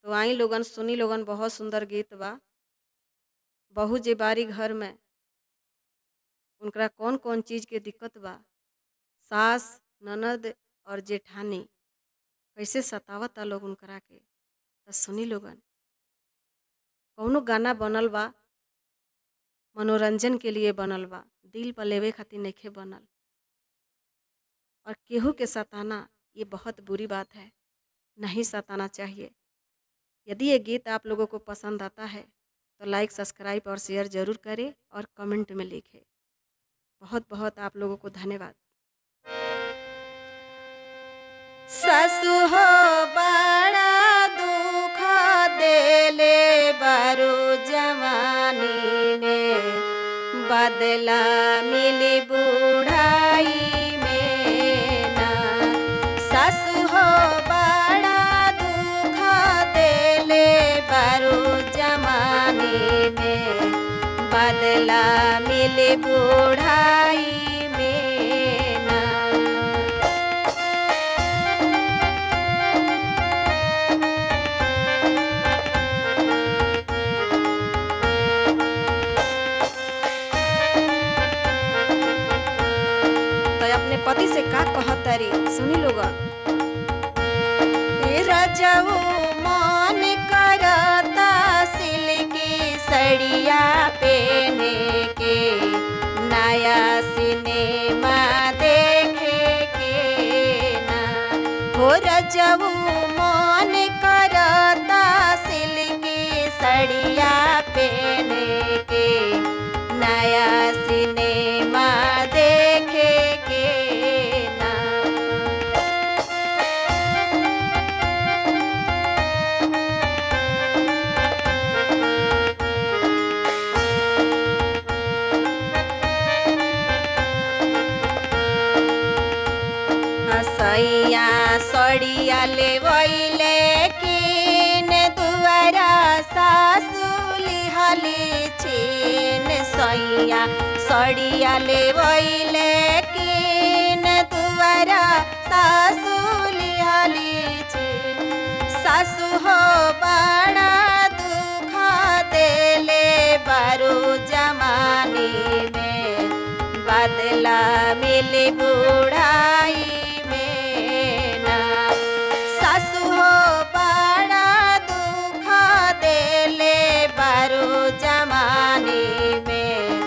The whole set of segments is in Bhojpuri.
तो आई लोगन सुनी लोगन, बहुत सुंदर गीत बा। बहू जे बारी घर में, उनकरा कौन कौन चीज़ के दिक्कत बा, सास ननद और जेठानी कैसे सतावता लोग उनकरा के, तो सुनी लोगन। कौनो गाना बनल बा मनोरंजन के लिए बनल बा, दिल पर लेवे खातिर नइखे बनल। और केहू के सताना ये बहुत बुरी बात है, नहीं सताना चाहिए। यदि ये गीत आप लोगों को पसंद आता है तो लाइक सब्सक्राइब और शेयर ज़रूर करें और कमेंट में लिखें। बहुत बहुत आप लोगों को धन्यवाद। सासु हो बड़ा दुख देले बारू जवानी में, बदला मिली बुढ़ाई में ना। सासु हो बड़ा दुख देले बारू जवानी में, बदला मिली बुढ़ाई में ना। अपने पति से का कहतरी, सुनी लोगन। रजऊ मन करता सिल्की सड़िया पहने के, नया सिनेमा देखे के ना। हो रजऊ मन करता सिल्की सड़िया पहने के, नया सिनेमा देखे के ना। सैया सड़िया ले वैले किन दुआरा, सासु लिहली छीन। सैया सड़िया ले वैले किन दुआरा, सासु लिहली छीन। सासु हो बड़ा दुख देले बारू जवानी में, बदला मिली बुढ़ाई में ना। सासु हो बड़ा दुख देले बारू जवानी में,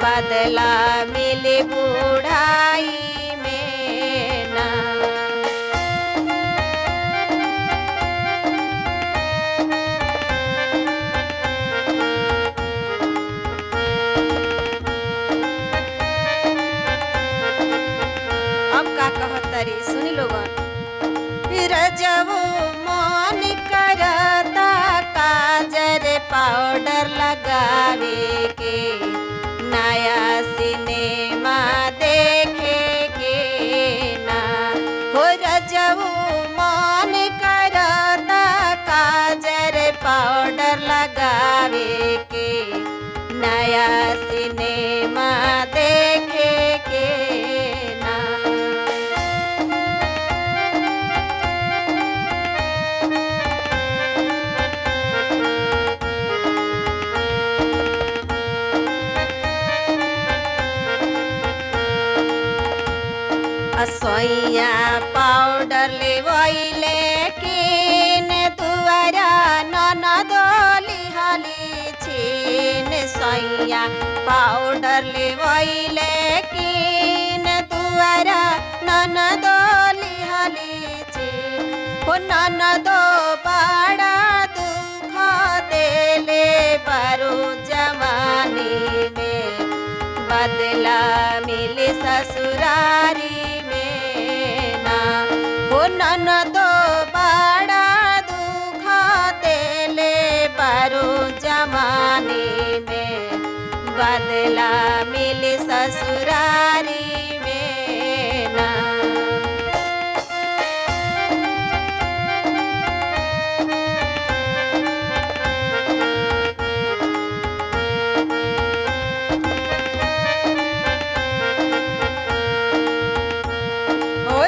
बदला मिली बुढ़ाई में ना। अब का कहतरी, सुनी लोगन। रजऊ मन करता काजर पाउडर लगावे के, नया सिनेमा देखे के ना। हो रजऊ मन करता काजर पाउडर लगावे के, नया सिनेमा देखे के ना। सैया पाउडर ले वैले किन दुआरा, ननद लिहली छीन। सैया पाउडर ले वैले किन दुआरा, ननद लिहली छीन। हो ननद बड़ा दुख देले बारू जवानी में, बदला मिले ससुरारी में ना। हो ननद बड़ा दुख देले बारू जवानी में, बदला मिले ससुरारी में ना।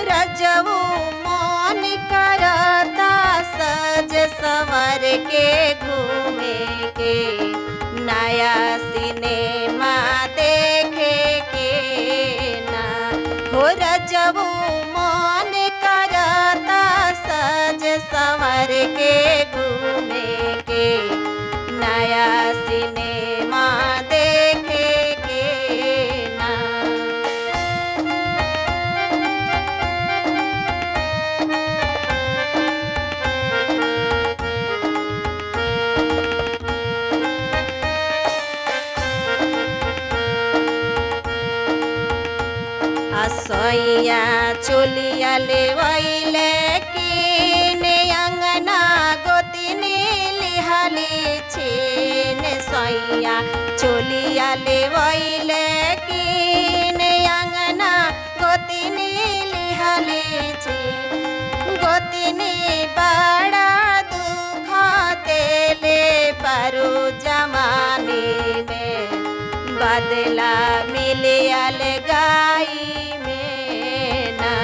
रजऊ मन करता सज सवर चोलिया ले वैले कीने अंगना गोतिनी लिहाली छीन सैया चोलिया ले वैले कीने अंगना गोतिनी लिहाली छीन गोतिनी बड़ा दुख देले पारू जमानी में बदला मिले अलगाई में ना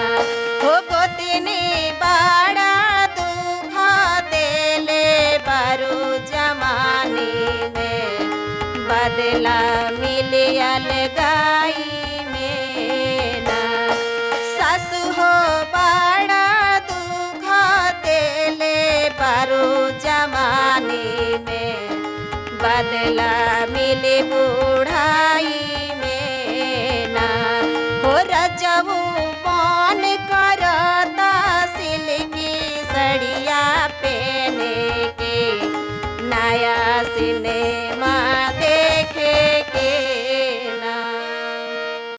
हो गोतिनी बड़ा दुख देले बारू जमानी में बदला मिले अलगाई में ना सासु हो बड़ा दुख देले बारू जमानी में बदला मिले बुढ़ाई में ना हो रजबू पौन करता सिल्की सड़िया पहने के नया सिने